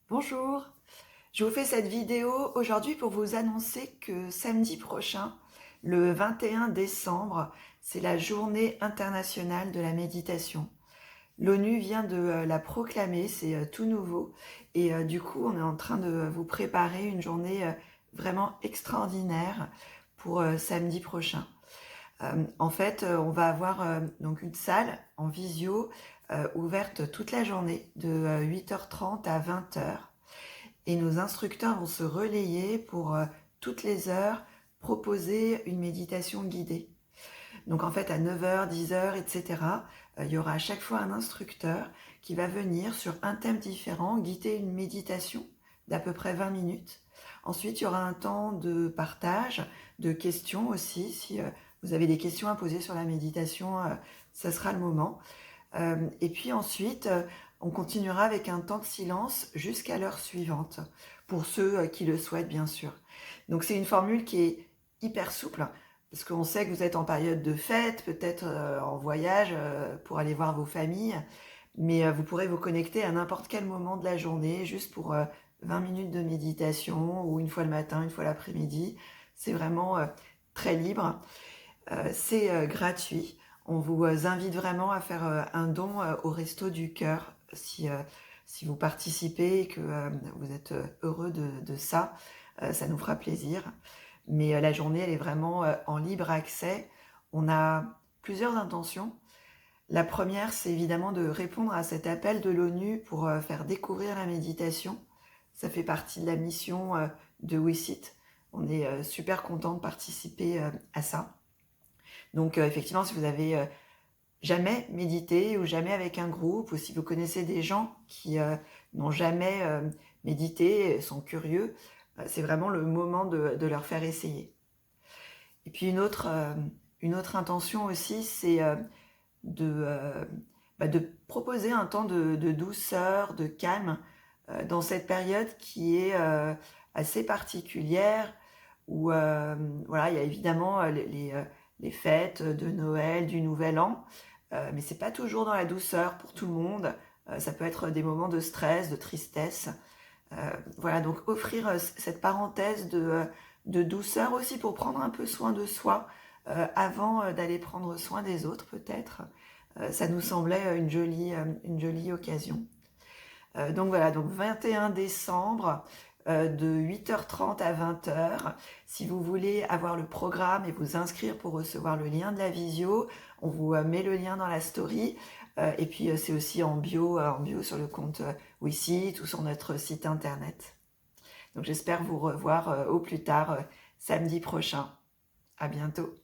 Bonjour, je vous fais cette vidéo aujourd'hui pour vous annoncer que samedi prochain, le 21 décembre, c'est la journée internationale de la méditation. L'ONU vient de la proclamer, c'est tout nouveau et du coup on est en train de vous préparer une journée vraiment extraordinaire pour samedi prochain. En fait, on va avoir donc une salle en visio ouverte toute la journée de 8h30 à 20h. Et nos instructeurs vont se relayer pour toutes les heures proposer une méditation guidée. Donc en fait à 9h, 10h, etc., il y aura à chaque fois un instructeur qui va venir sur un thème différent guider une méditation d'à peu près 20 minutes. Ensuite, il y aura un temps de partage, de questions aussi. Si vous avez des questions à poser sur la méditation, ça sera le moment. Et puis ensuite, on continuera avec un temps de silence jusqu'à l'heure suivante, pour ceux qui le souhaitent bien sûr. Donc c'est une formule qui est hyper souple, parce qu'on sait que vous êtes en période de fête, peut-être en voyage pour aller voir vos familles, mais vous pourrez vous connecter à n'importe quel moment de la journée, juste pour 20 minutes de méditation, ou une fois le matin, une fois l'après-midi. C'est vraiment très libre. C'est gratuit. On vous invite vraiment à faire un don au Resto du Cœur si vous participez et que vous êtes heureux de ça. Ça nous fera plaisir. Mais la journée, elle est vraiment en libre accès. On a plusieurs intentions. La première, c'est évidemment de répondre à cet appel de l'ONU pour faire découvrir la méditation. Ça fait partie de la mission de WeSit. On est super content de participer à ça. Donc effectivement, si vous avez jamais médité ou jamais avec un groupe, ou si vous connaissez des gens qui n'ont jamais médité, sont curieux, c'est vraiment le moment de leur faire essayer. Et puis une autre intention aussi, c'est de proposer un temps de douceur, de calme dans cette période qui est assez particulière, où voilà, il y a évidemment les fêtes de Noël, du Nouvel An, mais c'est pas toujours dans la douceur pour tout le monde. Ça peut être des moments de stress, de tristesse. Voilà, donc offrir cette parenthèse de douceur aussi pour prendre un peu soin de soi avant d'aller prendre soin des autres peut-être. Ça nous semblait une jolie occasion. Donc voilà, donc 21 décembre de 8h30 à 20h. Si vous voulez avoir le programme et vous inscrire pour recevoir le lien de la visio, on vous met le lien dans la story. Et puis c'est aussi en bio sur le compte WeSit ou sur notre site internet. Donc j'espère vous revoir au plus tard samedi prochain. À bientôt.